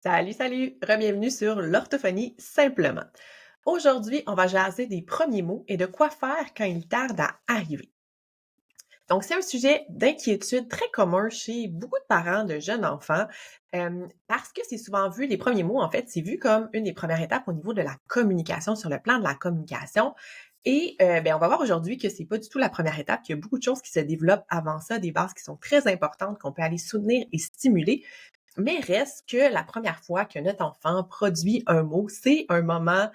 Salut, salut! Bienvenue sur l'orthophonie simplement. Aujourd'hui, on va jaser des premiers mots et de quoi faire quand ils tardent à arriver. Donc, c'est un sujet d'inquiétude très commun chez beaucoup de parents de jeunes enfants parce que c'est souvent vu, les premiers mots, en fait, c'est vu comme une des premières étapes au niveau de la communication, sur le plan de la communication. Et on va voir aujourd'hui que c'est pas du tout la première étape, qu'il y a beaucoup de choses qui se développent avant ça, des bases qui sont très importantes, qu'on peut aller soutenir et stimuler. Mais reste que la première fois que notre enfant produit un mot, c'est un moment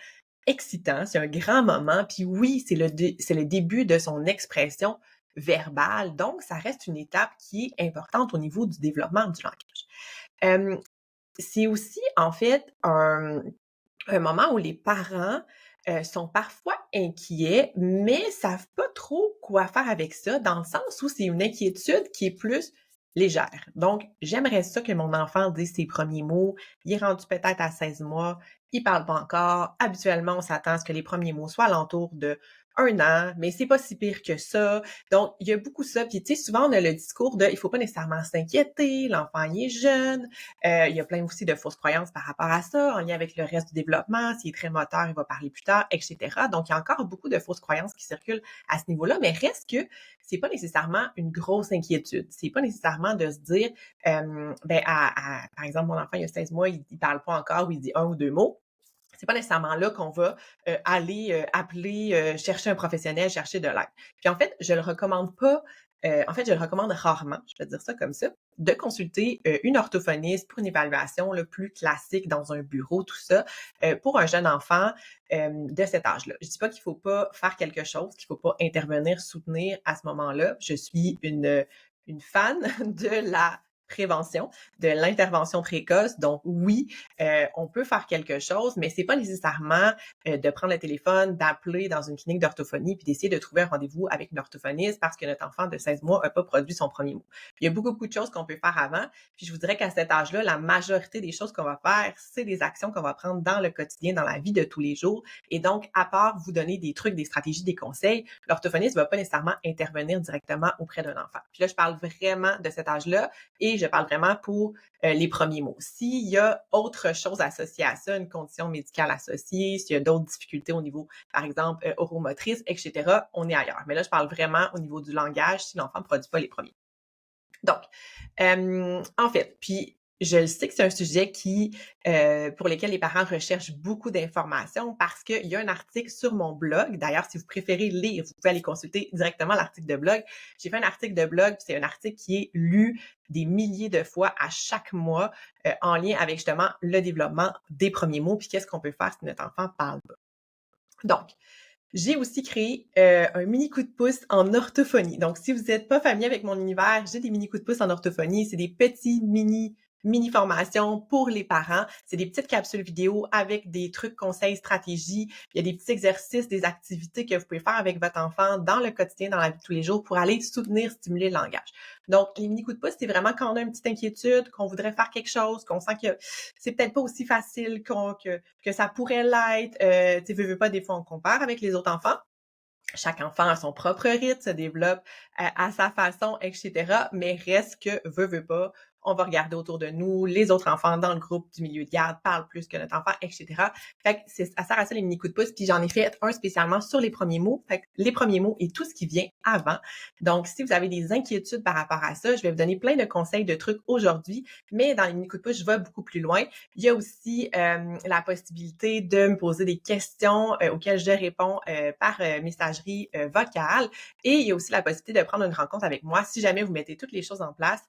excitant, c'est un grand moment. Puis oui, c'est le début de son expression verbale. Donc, ça reste une étape qui est importante au niveau du développement du langage. Hem, c'est aussi, en fait, un moment où les parents, sont parfois inquiets, mais savent pas trop quoi faire avec ça, dans le sens où c'est une inquiétude qui est plus légère. Donc, j'aimerais ça que mon enfant dise ses premiers mots. Il est rendu peut-être à 16 mois, il parle pas encore. Habituellement, on s'attend à ce que les premiers mots soient alentour de 1 an, mais c'est pas si pire que ça. Donc, il y a beaucoup ça. Puis, tu sais, souvent, on a le discours de: «Il faut pas nécessairement s'inquiéter, l'enfant, il est jeune». Il y a plein aussi de fausses croyances par rapport à ça, en lien avec le reste du développement. S'il est très moteur, il va parler plus tard, et cetera. Donc, il y a encore beaucoup de fausses croyances qui circulent à ce niveau-là, mais reste que c'est pas nécessairement une grosse inquiétude. C'est pas nécessairement de se dire, par exemple, mon enfant, il a 16 mois, il parle pas encore ou il dit un ou 2 mots. C'est pas nécessairement là qu'on va, aller, appeler, chercher un professionnel, chercher de l'aide. Puis en fait, je le recommande pas, en fait, je le recommande rarement, je vais dire ça comme ça, de consulter, une orthophoniste pour une évaluation là, plus classique dans un bureau, tout ça, pour un jeune enfant, de cet âge-là. Je dis pas qu'il faut pas faire quelque chose, qu'il faut pas intervenir, soutenir à ce moment-là. Je suis une fan de la prévention, de l'intervention précoce. Donc oui, on peut faire quelque chose, mais c'est pas nécessairement de prendre le téléphone, d'appeler dans une clinique d'orthophonie puis d'essayer de trouver un rendez-vous avec une orthophoniste parce que notre enfant de 16 mois n'a pas produit son premier mot. Il y a beaucoup, beaucoup de choses qu'on peut faire avant. Puis je vous dirais qu'à cet âge-là, la majorité des choses qu'on va faire, c'est des actions qu'on va prendre dans le quotidien, dans la vie de tous les jours. Et donc, à part vous donner des trucs, des stratégies, des conseils, l'orthophoniste ne va pas nécessairement intervenir directement auprès d'un enfant. Puis là, je parle vraiment de cet âge-là et je parle vraiment pour les premiers mots. S'il y a autre chose associée à ça, une condition médicale associée, s'il y a d'autres difficultés au niveau, par exemple, oromotrice, etc., on est ailleurs. Mais là, je parle vraiment au niveau du langage si l'enfant ne produit pas les premiers. Donc, en fait, puis je le sais que c'est un sujet qui, pour lequel les parents recherchent beaucoup d'informations parce qu'il y a un article sur mon blog. D'ailleurs, si vous préférez lire, vous pouvez aller consulter directement l'article de blog. J'ai fait un article de blog, puis c'est un article qui est lu des milliers de fois à chaque mois, en lien avec justement le développement des premiers mots, puis qu'est-ce qu'on peut faire si notre enfant parle pas. Donc, j'ai aussi créé un mini coup de pouce en orthophonie. Donc, si vous n'êtes pas familier avec mon univers, j'ai des mini coups de pouce en orthophonie. C'est des petits mini formations pour les parents. C'est des petites capsules vidéo avec des trucs, conseils, stratégies. Il y a des petits exercices, des activités que vous pouvez faire avec votre enfant dans le quotidien, dans la vie de tous les jours pour aller soutenir, stimuler le langage. Donc, les mini coups de pouce, c'est vraiment quand on a une petite inquiétude, qu'on voudrait faire quelque chose, qu'on sent que c'est peut-être pas aussi facile que ça pourrait l'être. Tu sais, veux pas, des fois, on compare avec les autres enfants. Chaque enfant a son propre rythme, se développe à sa façon, etc. Mais reste que, veut pas, on va regarder autour de nous, les autres enfants dans le groupe du milieu de garde parlent plus que notre enfant, etc. Fait que ça sert à ça les mini coups de pouce. Puis j'en ai fait un spécialement sur les premiers mots. Fait que les premiers mots et tout ce qui vient avant. Donc, si vous avez des inquiétudes par rapport à ça, je vais vous donner plein de conseils, de trucs aujourd'hui. Mais dans les mini coups de pouce, je vais beaucoup plus loin. Il y a aussi la possibilité de me poser des questions auxquelles je réponds par messagerie vocale. Et il y a aussi la possibilité de prendre une rencontre avec moi si jamais vous mettez toutes les choses en place,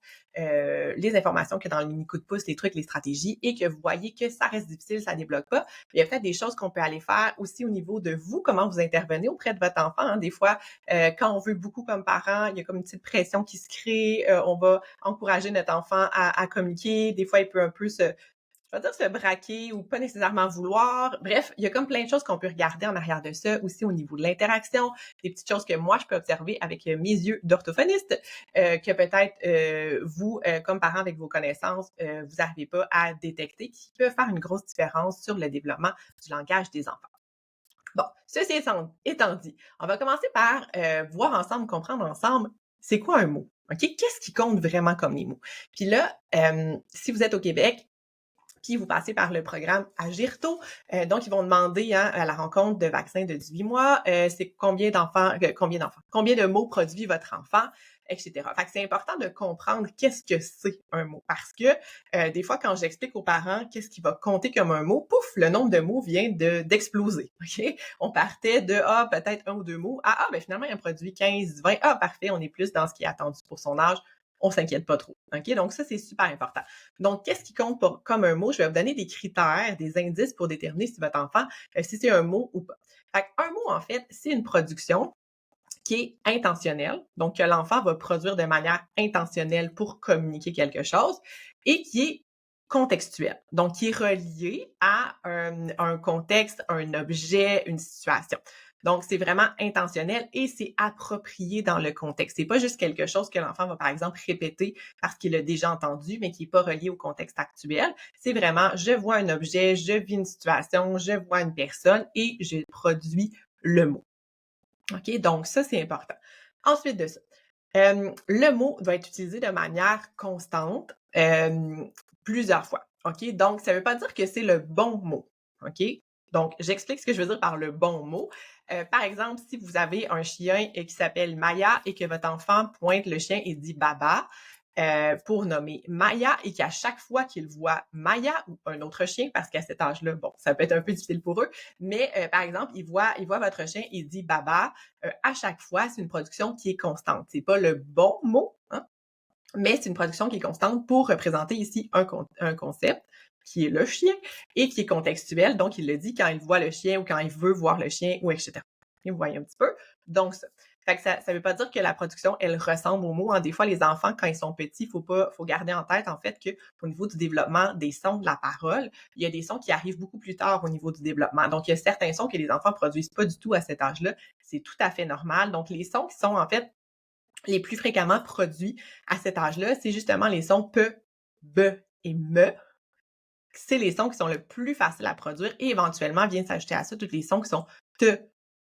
les informations qu'il y a dans le mini coup de pouce, les trucs, les stratégies, et que vous voyez que ça reste difficile, ça débloque pas. Il y a peut-être des choses qu'on peut aller faire aussi au niveau de vous, comment vous intervenez auprès de votre enfant. Hein. Des fois, quand on veut beaucoup comme parent, il y a comme une petite pression qui se crée. On va encourager notre enfant à communiquer. Des fois, il peut un peu je vais dire se braquer ou pas nécessairement vouloir. Bref, il y a comme plein de choses qu'on peut regarder en arrière de ça, aussi au niveau de l'interaction, des petites choses que moi, je peux observer avec mes yeux d'orthophoniste, que peut-être vous, comme parent avec vos connaissances, vous n'arrivez pas à détecter, qui peut faire une grosse différence sur le développement du langage des enfants. Bon, ceci étant dit, on va commencer par voir ensemble, comprendre ensemble, c'est quoi un mot? OK? Qu'est-ce qui compte vraiment comme les mots? Puis là, si vous êtes au Québec, Puis vous passez par le programme Agirto. Donc, ils vont demander à la rencontre de vaccins de 18 mois, c'est combien de mots produit votre enfant, etc. Fait que c'est important de comprendre qu'est-ce que c'est un mot. Parce que des fois, quand j'explique aux parents qu'est-ce qui va compter comme un mot, pouf, le nombre de mots vient d'exploser. OK? On partait de peut-être un ou deux mots à ben finalement, il en produit 15, 20. Ah, parfait, on est plus dans ce qui est attendu pour son âge. On s'inquiète pas trop. OK? Donc, ça, c'est super important. Donc, qu'est-ce qui compte comme un mot? Je vais vous donner des critères, des indices pour déterminer si votre enfant, si c'est un mot ou pas. Fait un mot, en fait, c'est une production qui est intentionnelle, donc que l'enfant va produire de manière intentionnelle pour communiquer quelque chose, et qui est contextuel, donc qui est relié à un contexte, un objet, une situation. Donc, c'est vraiment intentionnel et c'est approprié dans le contexte. C'est pas juste quelque chose que l'enfant va, par exemple, répéter parce qu'il l'a déjà entendu, mais qui n'est pas relié au contexte actuel. C'est vraiment, je vois un objet, je vis une situation, je vois une personne et je produis le mot. OK? Donc, ça, c'est important. Ensuite de ça, le mot doit être utilisé de manière constante, plusieurs fois. OK? Donc, ça ne veut pas dire que c'est le bon mot. OK? Donc, j'explique ce que je veux dire par le bon mot. Par exemple, si vous avez un chien qui s'appelle Maya et que votre enfant pointe le chien et dit Baba, pour nommer Maya et qu'à chaque fois qu'il voit Maya ou un autre chien, parce qu'à cet âge-là, bon, ça peut être un peu difficile pour eux, mais par exemple, il voit votre chien, il dit Baba, à chaque fois, c'est une production qui est constante. C'est pas le bon mot, hein, mais c'est une production qui est constante pour représenter ici un concept qui est le chien et qui est contextuel. Donc, il le dit quand il voit le chien ou quand il veut voir le chien ou etc. Et vous voyez un petit peu. Donc, ça. Fait que ça veut pas dire que la production, elle ressemble au mot. Hein. Des fois, les enfants, quand ils sont petits, faut garder en tête, en fait, qu'au niveau du développement des sons de la parole, il y a des sons qui arrivent beaucoup plus tard au niveau du développement. Donc, il y a certains sons que les enfants produisent pas du tout à cet âge-là. C'est tout à fait normal. Donc, les sons qui sont, en fait, les plus fréquemment produits à cet âge-là, c'est justement les sons P, B et me. C'est les sons qui sont le plus faciles à produire et éventuellement viennent s'ajouter à ça tous les sons qui sont T,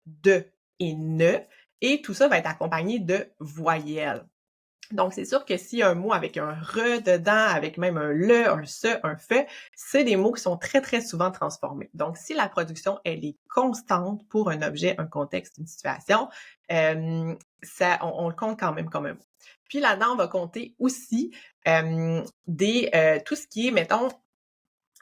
D et ne. Et tout ça va être accompagné de voyelles. Donc, c'est sûr que s'il y a un mot avec un re dedans, avec même un le, un se, un fe, c'est des mots qui sont très, très souvent transformés. Donc, si la production, elle est constante pour un objet, un contexte, une situation, on le compte quand même comme un mot. Puis là-dedans, on va compter aussi tout ce qui est, mettons,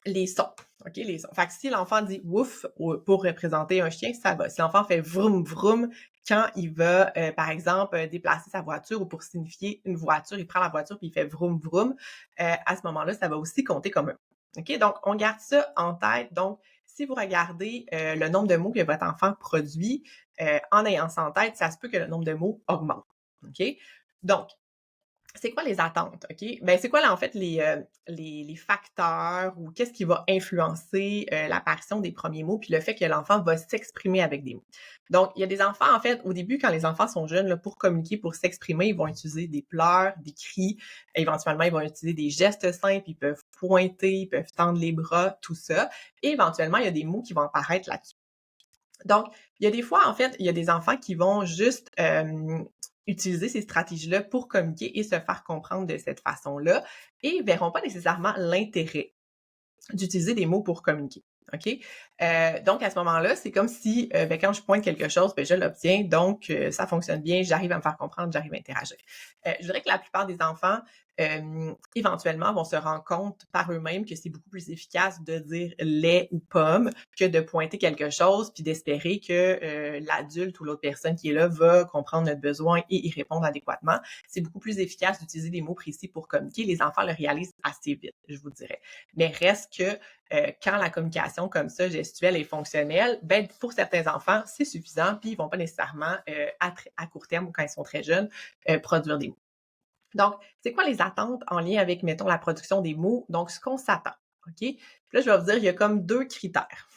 les sons. OK, les sons. Fait que si l'enfant dit wouf pour représenter un chien, ça va. Si l'enfant fait vroom vroom quand il va, par exemple, déplacer sa voiture ou pour signifier une voiture, il prend la voiture puis il fait vroom vroom, à ce moment-là, ça va aussi compter comme un. OK, donc on garde ça en tête. Donc, si vous regardez le nombre de mots que votre enfant produit, en ayant ça en tête, ça se peut que le nombre de mots augmente. OK? Donc, c'est quoi les attentes, OK? Ben, c'est quoi là, en fait, les facteurs ou qu'est-ce qui va influencer l'apparition des premiers mots puis le fait que l'enfant va s'exprimer avec des mots. Donc, il y a des enfants, en fait, au début, quand les enfants sont jeunes, là, pour communiquer, pour s'exprimer, ils vont utiliser des pleurs, des cris, éventuellement, ils vont utiliser des gestes simples, ils peuvent pointer, ils peuvent tendre les bras, tout ça. Et éventuellement, il y a des mots qui vont apparaître là-dessus. Donc, il y a des fois, en fait, il y a des enfants qui vont juste utiliser ces stratégies-là pour communiquer et se faire comprendre de cette façon-là et verront pas nécessairement l'intérêt d'utiliser des mots pour communiquer. OK? Donc, à ce moment-là, c'est comme si, quand je pointe quelque chose, je l'obtiens, donc ça fonctionne bien, j'arrive à me faire comprendre, j'arrive à interagir. Je dirais que la plupart des enfants, éventuellement, vont se rendre compte par eux-mêmes que c'est beaucoup plus efficace de dire lait ou pomme que de pointer quelque chose puis d'espérer que l'adulte ou l'autre personne qui est là va comprendre notre besoin et y répondre adéquatement. C'est beaucoup plus efficace d'utiliser des mots précis pour communiquer. Les enfants le réalisent assez vite, je vous dirais. Mais reste que quand la communication comme ça, gestuelle et fonctionnelle, ben, pour certains enfants, c'est suffisant, puis ils vont pas nécessairement, à court terme ou quand ils sont très jeunes, produire des mots. Donc, c'est quoi les attentes en lien avec, mettons, la production des mots? Donc, ce qu'on s'attend, OK? Puis là, je vais vous dire, il y a comme 2 critères.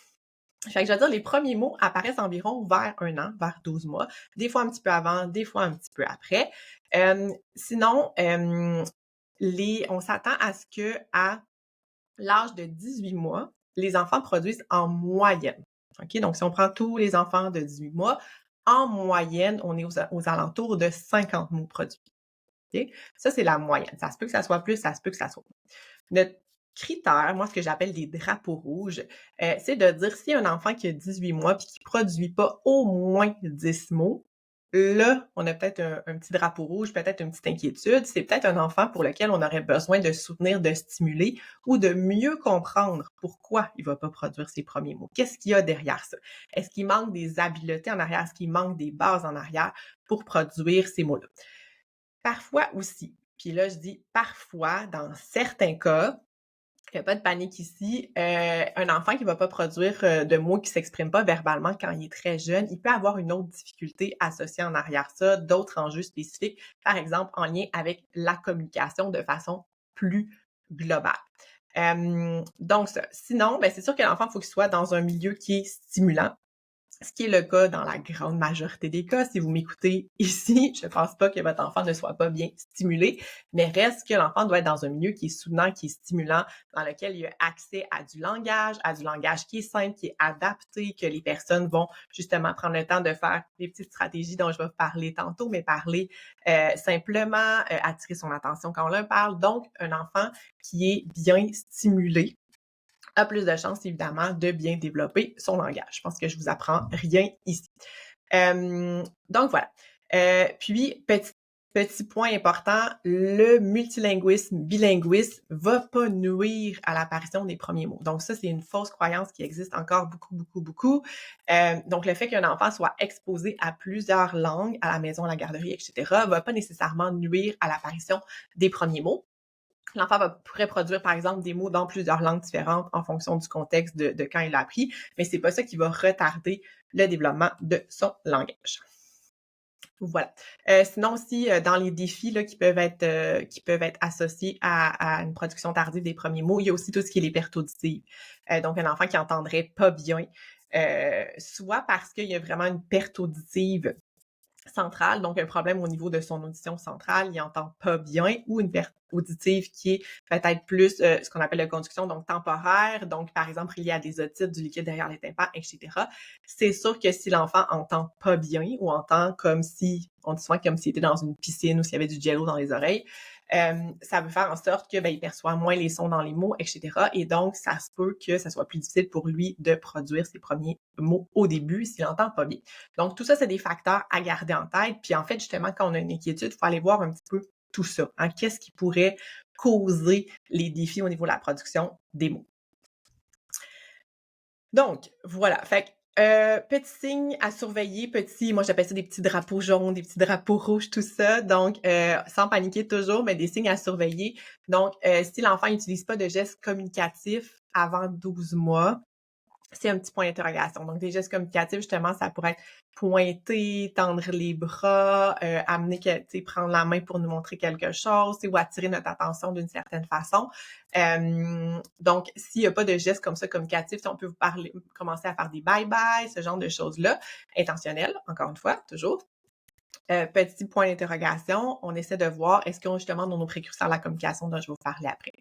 Fait que je vais dire, les premiers mots apparaissent environ vers 1 an, vers 12 mois, des fois un petit peu avant, des fois un petit peu après. Sinon, on s'attend à ce qu'à l'âge de 18 mois, les enfants produisent en moyenne. OK? Donc, si on prend tous les enfants de 18 mois, en moyenne, on est aux alentours de 50 mots produits. OK? Ça, c'est la moyenne. Ça se peut que ça soit plus, ça se peut que ça soit moins. Notre critères, moi, ce que j'appelle des drapeaux rouges, c'est de dire si un enfant qui a 18 mois puis qui produit pas au moins 10 mots, là, on a peut-être un petit drapeau rouge, peut-être une petite inquiétude. C'est peut-être un enfant pour lequel on aurait besoin de soutenir, de stimuler ou de mieux comprendre pourquoi il va pas produire ses premiers mots. Qu'est-ce qu'il y a derrière ça? Est-ce qu'il manque des habiletés en arrière? Est-ce qu'il manque des bases en arrière pour produire ces mots-là? Parfois aussi, puis là, je dis parfois, dans certains cas, il y a pas de panique ici, un enfant qui va pas produire, de mots, qui s'exprime pas verbalement quand il est très jeune, il peut avoir une autre difficulté associée en arrière ça, d'autres enjeux spécifiques, par exemple en lien avec la communication de façon plus globale. Donc ça. Sinon, ben, c'est sûr que l'enfant, il faut qu'il soit dans un milieu qui est stimulant. Ce qui est le cas dans la grande majorité des cas. Si vous m'écoutez ici, je pense pas que votre enfant ne soit pas bien stimulé, mais reste que l'enfant doit être dans un milieu qui est soutenant, qui est stimulant, dans lequel il a accès à du langage qui est simple, qui est adapté, que les personnes vont justement prendre le temps de faire des petites stratégies dont je vais vous parler tantôt, mais parler simplement, attirer son attention quand on leur parle. Donc, un enfant qui est bien stimulé a plus de chances, évidemment, de bien développer son langage. Je pense que je vous apprends rien ici. Donc, voilà. Puis, petit point important, le multilinguisme, bilinguisme va pas nuire à l'apparition des premiers mots. Donc, ça, c'est une fausse croyance qui existe encore beaucoup. Donc, le fait qu'un enfant soit exposé à plusieurs langues, à la maison, à la garderie, etc., va pas nécessairement nuire à l'apparition des premiers mots. L'enfant pourrait produire, par exemple, des mots dans plusieurs langues différentes en fonction du contexte de quand il l'a appris, mais c'est pas ça qui va retarder le développement de son langage. Voilà. Sinon aussi, dans les défis là, qui peuvent être associés à une production tardive des premiers mots, il y a aussi tout ce qui est les pertes auditives. Donc, un enfant qui entendrait pas bien, soit parce qu'il y a vraiment une perte auditive centrale, donc un problème au niveau de son audition centrale, il entend pas bien, ou une perte auditive qui est peut-être plus ce qu'on appelle la conduction, donc temporaire, donc par exemple il y a des otites, du liquide derrière les tympans, etc. C'est sûr que si l'enfant entend pas bien ou entend comme si, on dit souvent comme s'il était dans une piscine ou s'il y avait du jello dans les oreilles, ça veut faire en sorte que il perçoit moins les sons dans les mots, etc. Et donc, ça se peut que ça soit plus difficile pour lui de produire ses premiers mots au début s'il n'entend pas bien. Donc, tout ça, c'est des facteurs à garder en tête. Puis en fait, justement, quand on a une inquiétude, il faut aller voir un petit peu tout ça. Hein? Qu'est-ce qui pourrait causer les défis au niveau de la production des mots? Donc, voilà. Fait que petits signes à surveiller, moi j'appelle ça des petits drapeaux jaunes, des petits drapeaux rouges, tout ça. Donc, sans paniquer toujours, mais des signes à surveiller. Donc, si l'enfant n'utilise pas de gestes communicatifs avant 12 mois, c'est un petit point d'interrogation. Donc, des gestes communicatifs, justement, ça pourrait être pointer, tendre les bras, amener, prendre la main pour nous montrer quelque chose, ou attirer notre attention d'une certaine façon. Donc, s'il n'y a pas de gestes comme ça communicatifs, on peut vous parler, commencer à faire des bye-bye, ce genre de choses-là, intentionnelles, encore une fois, toujours. Petit point d'interrogation, on essaie de voir, est-ce qu'on justement dans nos précurseurs à la communication dont je vais vous parler après.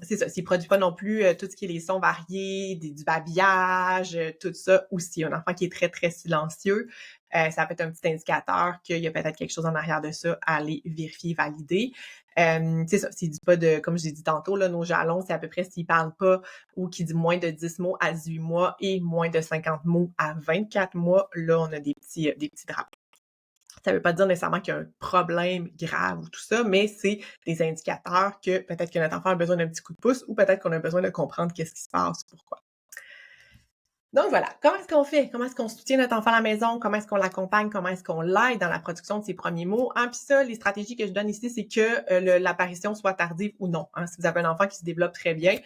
C'est ça, s'il produit pas non plus tout ce qui est les sons variés, du babillage, tout ça aussi. Un enfant qui est très, très silencieux, ça peut être un petit indicateur qu'il y a peut-être quelque chose en arrière de ça à aller vérifier, valider. C'est ça, s'il dit pas de, comme je l'ai dit tantôt, là, nos jalons, c'est à peu près s'il parle pas ou qu'il dit moins de 10 mots à 18 mois et moins de 50 mots à 24 mois, là, on a des petits drapeaux. Ça veut pas dire nécessairement qu'il y a un problème grave ou tout ça, mais c'est des indicateurs que peut-être que notre enfant a besoin d'un petit coup de pouce ou peut-être qu'on a besoin de comprendre qu'est-ce qui se passe, pourquoi. Donc voilà, comment est-ce qu'on fait? Comment est-ce qu'on soutient notre enfant à la maison? Comment est-ce qu'on l'accompagne? Comment est-ce qu'on l'aide dans la production de ses premiers mots? Puis ça, les stratégies que je donne ici, c'est que l'apparition soit tardive ou non. Si vous avez un enfant qui se développe très bien,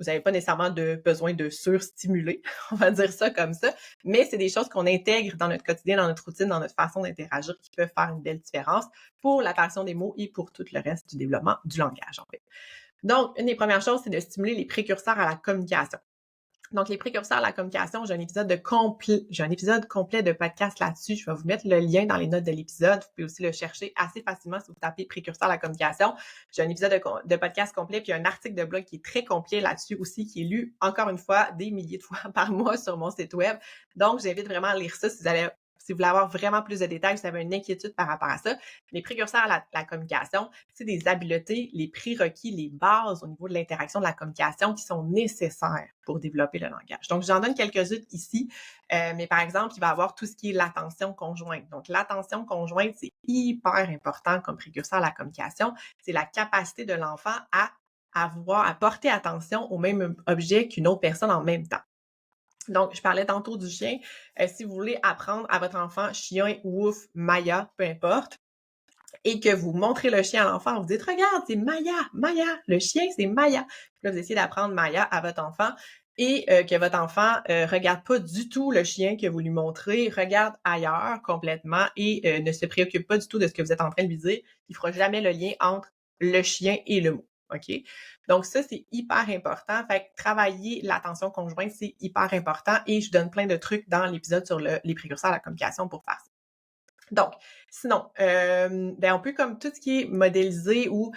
vous n'avez pas nécessairement besoin de surstimuler, on va dire ça comme ça, mais c'est des choses qu'on intègre dans notre quotidien, dans notre routine, dans notre façon d'interagir qui peuvent faire une belle différence pour l'apparition des mots et pour tout le reste du développement du langage, en fait. Donc, une des premières choses, c'est de stimuler les précurseurs à la communication. Donc, les précurseurs à la communication, j'ai un épisode complet de podcast là-dessus. Je vais vous mettre le lien dans les notes de l'épisode. Vous pouvez aussi le chercher assez facilement si vous tapez précurseurs à la communication. J'ai un épisode de podcast complet puis un article de blog qui est très complet là-dessus aussi, qui est lu, encore une fois, des milliers de fois par mois sur mon site web. Donc, j'invite vraiment à lire ça si si vous voulez avoir vraiment plus de détails, si vous avez une inquiétude par rapport à ça, les précurseurs à la communication, c'est des habiletés, les prérequis, les bases au niveau de l'interaction de la communication qui sont nécessaires pour développer le langage. Donc, j'en donne quelques-unes ici, mais par exemple, il va y avoir tout ce qui est l'attention conjointe. Donc, l'attention conjointe, c'est hyper important comme précurseur à la communication. C'est la capacité de l'enfant à porter attention au même objet qu'une autre personne en même temps. Donc, je parlais tantôt du chien. Si vous voulez apprendre à votre enfant chien, ouf, Maya, peu importe, et que vous montrez le chien à l'enfant, vous dites, regarde, c'est Maya, Maya, le chien, c'est Maya. Puis là, vous essayez d'apprendre Maya à votre enfant et que votre enfant regarde pas du tout le chien que vous lui montrez, regarde ailleurs complètement et ne se préoccupe pas du tout de ce que vous êtes en train de lui dire. Il fera jamais le lien entre le chien et le mot. OK? Donc, ça, c'est hyper important. Fait que travailler l'attention conjointe, c'est hyper important et je donne plein de trucs dans l'épisode sur les précurseurs à la communication pour faire ça. Donc, sinon, on peut comme tout ce qui est modéliser ou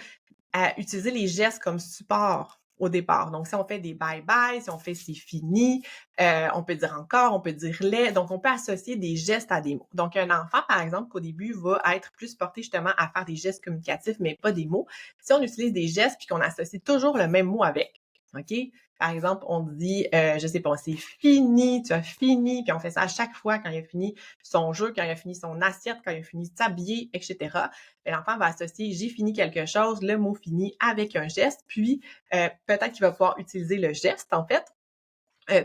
utiliser les gestes comme support au départ. Donc, si on fait des bye-bye, si on fait c'est fini, on peut dire encore, on peut dire les. Donc, on peut associer des gestes à des mots. Donc, un enfant, par exemple, au début, va être plus porté justement à faire des gestes communicatifs, mais pas des mots. Si on utilise des gestes puis qu'on associe toujours le même mot avec, OK? Par exemple, on dit, je sais pas, c'est fini, tu as fini, puis on fait ça à chaque fois quand il a fini son jeu, quand il a fini son assiette, quand il a fini de s'habiller, etc. Et l'enfant va associer j'ai fini quelque chose, le mot fini avec un geste, puis peut-être qu'il va pouvoir utiliser le geste, en fait,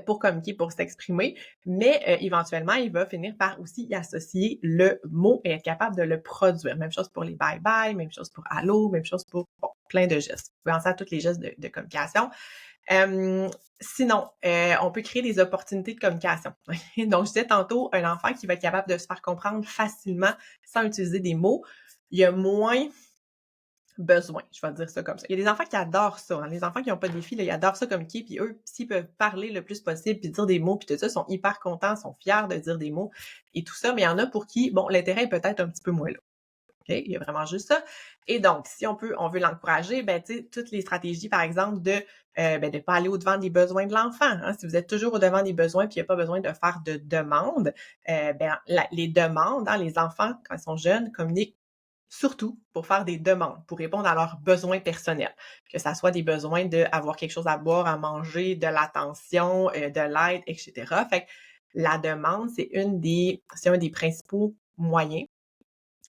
pour communiquer, pour s'exprimer, mais éventuellement, il va finir par aussi y associer le mot et être capable de le produire. Même chose pour les bye-bye, même chose pour allô, même chose pour plein de gestes. Vous pouvez penser à tous les gestes de communication. Sinon, on peut créer des opportunités de communication. Donc, je disais tantôt, un enfant qui va être capable de se faire comprendre facilement sans utiliser des mots, il y a moins besoin, je vais dire ça comme ça. Il y a des enfants qui adorent ça. Les enfants qui n'ont pas de défi, là, ils adorent ça communiquer, puis eux, s'ils peuvent parler le plus possible, puis dire des mots, puis tout ça, sont hyper contents, sont fiers de dire des mots et tout ça, mais il y en a pour qui, bon, l'intérêt est peut-être un petit peu moins là. Okay? Il y a vraiment juste ça. Et donc, si on veut l'encourager, tu sais, toutes les stratégies, par exemple, de pas aller au-devant des besoins de l'enfant. Hein? Si vous êtes toujours au-devant des besoins puis il n'y a pas besoin de faire de demandes, les demandes, hein, les enfants, quand ils sont jeunes, communiquent surtout pour faire des demandes, pour répondre à leurs besoins personnels. Que ça soit des besoins d'avoir quelque chose à boire, à manger, de l'attention, de l'aide, etc. Fait que la demande, c'est un des principaux moyens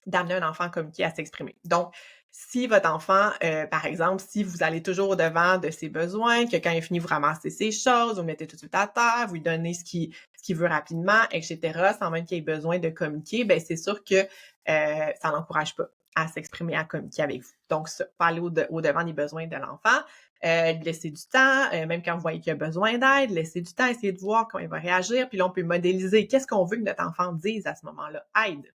d'amener un enfant à communiquer, à s'exprimer. Donc, si votre enfant, par exemple, si vous allez toujours au-devant de ses besoins, que quand il finit, vous ramassez ses choses, vous le mettez tout de suite à terre, vous lui donnez ce qu'il veut rapidement, etc., sans même qu'il ait besoin de communiquer, ben c'est sûr que ça l'encourage pas à s'exprimer, à communiquer avec vous. Donc, ça, pas aller au-devant des besoins de l'enfant, laisser du temps, même quand vous voyez qu'il a besoin d'aide, laisser du temps, essayer de voir comment il va réagir, puis là, on peut modéliser qu'est-ce qu'on veut que notre enfant dise à ce moment-là. Aide.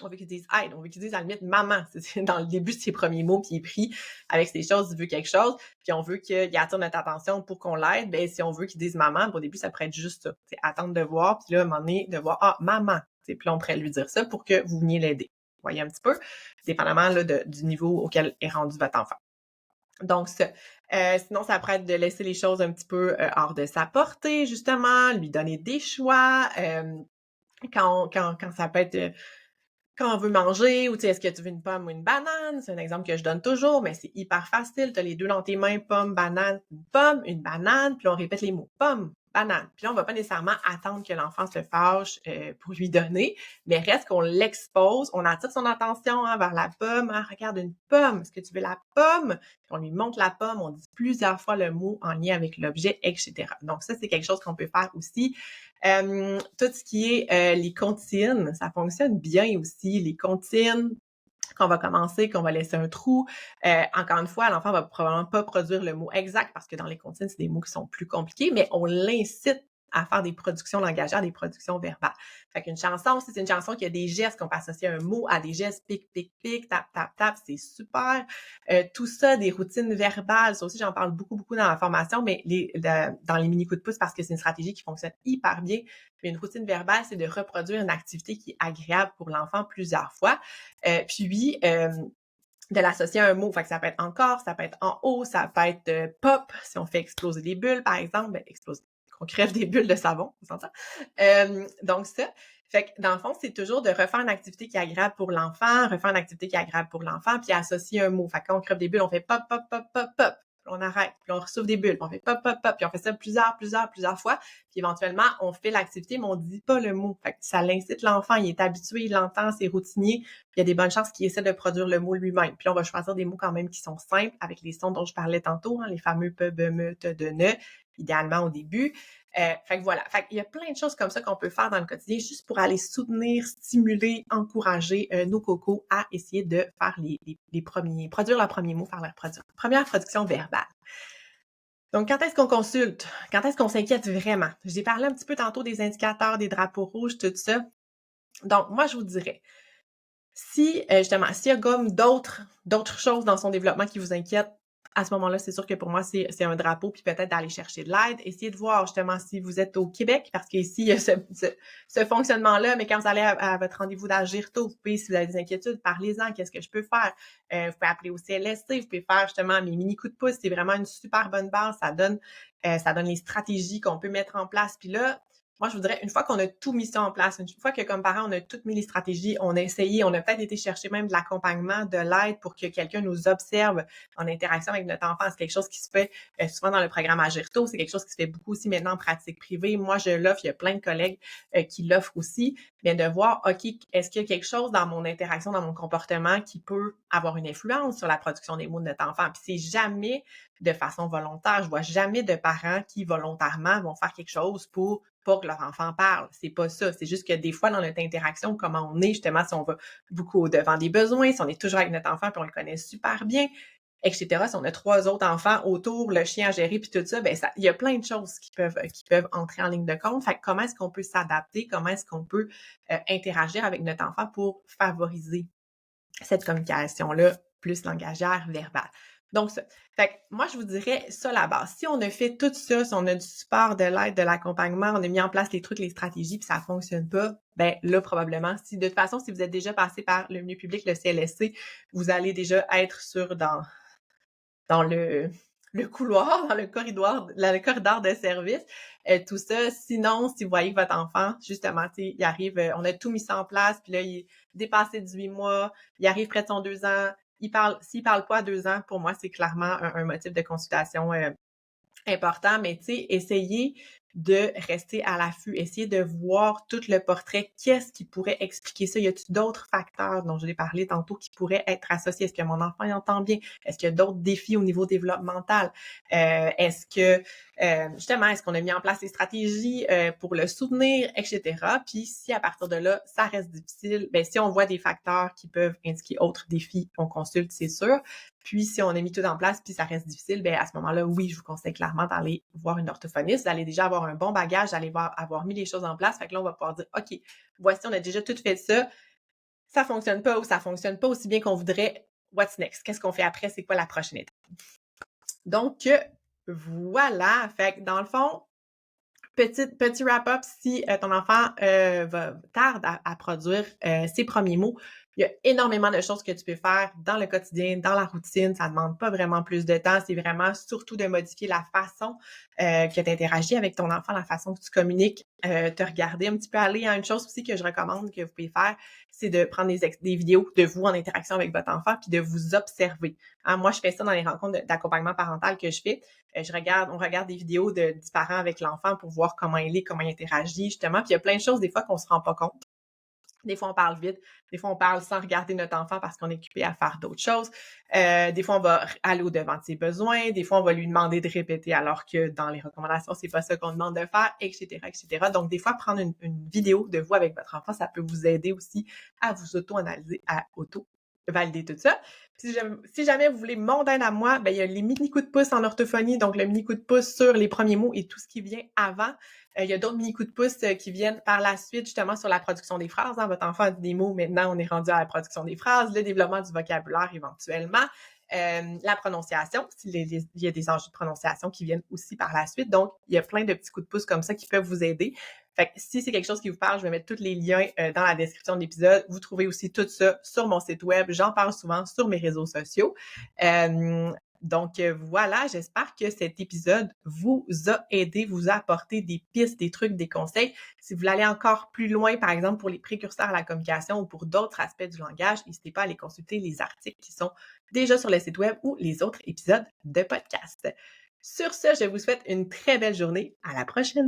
On veut qu'ils disent aide, on veut qu'ils disent à la limite maman. C'est dans le début de ses premiers mots, puis il est pris avec ses choses, il veut quelque chose, puis on veut qu'il attire notre attention pour qu'on l'aide. Ben si on veut qu'il dise maman, au début, ça pourrait être juste ça. C'est attendre de voir, puis là, à un moment donné, de voir ah, maman. Puis là, on pourrait lui dire ça pour que vous veniez l'aider. Vous voyez un petit peu, dépendamment là, du niveau auquel est rendu votre enfant. Donc, ça. Sinon, ça pourrait être de laisser les choses un petit peu hors de sa portée, justement, lui donner des choix. Quand ça peut être quand on veut manger, ou tu sais, est-ce que tu veux une pomme ou une banane? C'est un exemple que je donne toujours, mais c'est hyper facile. Tu as les deux dans tes mains, pomme, banane, une banane, puis on répète les mots pomme, banane. Puis là, on va pas nécessairement attendre que l'enfant se fâche pour lui donner, mais reste qu'on l'expose, on attire son attention vers la pomme. Ah, regarde une pomme, est-ce que tu veux la pomme? Puis on lui montre la pomme, on dit plusieurs fois le mot en lien avec l'objet, etc. Donc ça, c'est quelque chose qu'on peut faire aussi. Tout ce qui est les comptines, ça fonctionne bien aussi. Les comptines, qu'on va commencer, qu'on va laisser un trou. Encore une fois, l'enfant va probablement pas produire le mot exact parce que dans les comptines, c'est des mots qui sont plus compliqués, mais on l'incite à faire des productions langagières, des productions verbales. Fait qu'une chanson, si c'est une chanson qui a des gestes, qu'on peut associer un mot à des gestes, pic, pic, pic, tap, tap, tap, c'est super. Tout ça, des routines verbales, ça aussi, j'en parle beaucoup, beaucoup dans la formation, mais dans les mini coups de pouce parce que c'est une stratégie qui fonctionne hyper bien. Puis une routine verbale, c'est de reproduire une activité qui est agréable pour l'enfant plusieurs fois. De l'associer à un mot. Fait que ça peut être encore, ça peut être en haut, ça peut être pop, si on fait exploser des bulles, par exemple, exploser qu'on crève des bulles de savon, on s'entend? Donc ça, fait que dans le fond, c'est toujours de refaire une activité qui est agréable pour l'enfant, refaire une activité qui est agréable pour l'enfant, puis associer un mot. Fait que quand on crève des bulles, on fait pop, pop, pop, pop, pop. Puis on arrête, puis on ressouffle des bulles, puis on fait pop, pop, pop, puis on fait ça plusieurs fois, puis éventuellement, on fait l'activité, mais on dit pas le mot. Fait que ça l'incite l'enfant, il est habitué, il l'entend, c'est routinier, puis il y a des bonnes chances qu'il essaie de produire le mot lui-même. Puis on va choisir des mots quand même qui sont simples, avec les sons dont je parlais tantôt, hein, les fameux pe, be, me, te, de, ne, idéalement au début. Fait que voilà. Fait qu'il y a plein de choses comme ça qu'on peut faire dans le quotidien juste pour aller soutenir, stimuler, encourager nos cocos à essayer de faire les premiers, produire leur premier mot, faire leur première production verbale. Donc, quand est-ce qu'on consulte? Quand est-ce qu'on s'inquiète vraiment? J'ai parlé un petit peu tantôt des indicateurs, des drapeaux rouges, tout ça. Donc, moi, je vous dirais, si, justement, s'il y a comme d'autres choses dans son développement qui vous inquiètent, à ce moment-là, c'est sûr que pour moi, c'est un drapeau, puis peut-être d'aller chercher de l'aide. Essayez de voir justement si vous êtes au Québec, parce qu'ici, il y a ce fonctionnement-là, mais quand vous allez à votre rendez-vous d'Agir tôt, vous pouvez, si vous avez des inquiétudes, parlez-en, qu'est-ce que je peux faire? Vous pouvez appeler au CLSC, vous pouvez faire justement mes mini coups de pouce, c'est vraiment une super bonne base, ça donne les stratégies qu'on peut mettre en place. Puis là, moi, je voudrais, une fois qu'on a tout mis ça en place, une fois que comme parents, on a toutes mis les stratégies, on a essayé, on a peut-être été chercher même de l'accompagnement, de l'aide pour que quelqu'un nous observe en interaction avec notre enfant. C'est quelque chose qui se fait souvent dans le programme Agirto, c'est quelque chose qui se fait beaucoup aussi maintenant en pratique privée. Moi, je l'offre, il y a plein de collègues qui l'offrent aussi, mais de voir, OK, est-ce qu'il y a quelque chose dans mon interaction, dans mon comportement qui peut avoir une influence sur la production des mots de notre enfant? Puis c'est jamais de façon volontaire. Je vois jamais de parents qui volontairement vont faire quelque chose pour pas que leur enfant parle. C'est pas ça. C'est juste que des fois, dans notre interaction, comment on est, justement, si on va beaucoup au-devant des besoins, si on est toujours avec notre enfant puis on le connaît super bien, etc. Si on a 3 autres enfants autour, le chien à gérer puis tout ça, ben ça, il y a plein de choses qui peuvent entrer en ligne de compte. Fait que comment est-ce qu'on peut s'adapter? Comment est-ce qu'on peut interagir avec notre enfant pour favoriser cette communication-là plus langagière, verbale? Donc, ça. Fait que moi, je vous dirais ça la base. Si on a fait tout ça, si on a du support, de l'aide, de l'accompagnement, on a mis en place les trucs, les stratégies, puis ça fonctionne pas, ben là, probablement, si de toute façon, si vous êtes déjà passé par le milieu public, le CLSC, vous allez déjà être dans le couloir, dans le corridor de service, tout ça. Sinon, si vous voyez que votre enfant, justement, il arrive, on a tout mis ça en place, puis là, il est dépassé 18 mois, il arrive près de son 2 ans, s'il parle pas à 2 ans, pour moi, c'est clairement un motif de consultation important, mais tu sais, essayez de rester à l'affût, essayez de voir tout le portrait. Qu'est-ce qui pourrait expliquer ça? Y a-t-il d'autres facteurs dont je l'ai parlé tantôt qui pourraient être associés? Est-ce que mon enfant y entend bien? Est-ce qu'il y a d'autres défis au niveau développemental? Est-ce que, justement, est-ce qu'on a mis en place des stratégies pour le soutenir, etc.? Puis si à partir de là, ça reste difficile, ben si on voit des facteurs qui peuvent indiquer autres défis, on consulte, c'est sûr. Puis, si on a mis tout en place, puis ça reste difficile, ben à ce moment-là, oui, je vous conseille clairement d'aller voir une orthophoniste. Vous allez déjà avoir un bon bagage, d'aller avoir mis les choses en place. Fait que là, on va pouvoir dire, OK, voici, on a déjà tout fait ça fonctionne pas ou ça fonctionne pas aussi bien qu'on voudrait. What's next? Qu'est-ce qu'on fait après? C'est quoi la prochaine étape? Donc, voilà. Fait que dans le fond, petit wrap-up, si ton enfant tarde à produire ses premiers mots, il y a énormément de choses que tu peux faire dans le quotidien, dans la routine. Ça ne demande pas vraiment plus de temps. C'est vraiment surtout de modifier la façon que tu interagis avec ton enfant, la façon que tu communiques, te regarder un petit peu aller. Une chose aussi que je recommande que vous pouvez faire, c'est de prendre des vidéos de vous en interaction avec votre enfant puis de vous observer. Hein, moi, je fais ça dans les rencontres d'accompagnement parental que je fais. On regarde des vidéos des parents avec l'enfant pour voir comment il est, comment il interagit, justement. Puis il y a plein de choses, des fois, qu'on se rend pas compte. Des fois, on parle vite. Des fois, on parle sans regarder notre enfant parce qu'on est occupé à faire d'autres choses. Des fois, on va aller au-devant de ses besoins. Des fois, on va lui demander de répéter alors que dans les recommandations, c'est pas ça qu'on demande de faire, etc., etc. Donc, des fois, prendre une vidéo de vous avec votre enfant, ça peut vous aider aussi à vous auto-analyser, à auto-valider tout ça. Si jamais vous voulez mon aide à moi, ben il y a les mini coups de pouce en orthophonie, donc le mini coup de pouce sur les premiers mots et tout ce qui vient avant. Il y a d'autres mini coups de pouce qui viennent par la suite, justement, sur la production des phrases. Hein. Votre enfant a dit des mots, maintenant, on est rendu à la production des phrases, le développement du vocabulaire éventuellement, la prononciation, il y a des enjeux de prononciation qui viennent aussi par la suite. Donc, il y a plein de petits coups de pouce comme ça qui peuvent vous aider. Fait que si c'est quelque chose qui vous parle, je vais mettre tous les liens dans la description de l'épisode. Vous trouvez aussi tout ça sur mon site web. J'en parle souvent sur mes réseaux sociaux. Donc voilà, j'espère que cet épisode vous a aidé, vous a apporté des pistes, des trucs, des conseils. Si vous voulez aller encore plus loin, par exemple pour les précurseurs à la communication ou pour d'autres aspects du langage, n'hésitez pas à aller consulter les articles qui sont déjà sur le site web ou les autres épisodes de podcast. Sur ce, je vous souhaite une très belle journée. À la prochaine!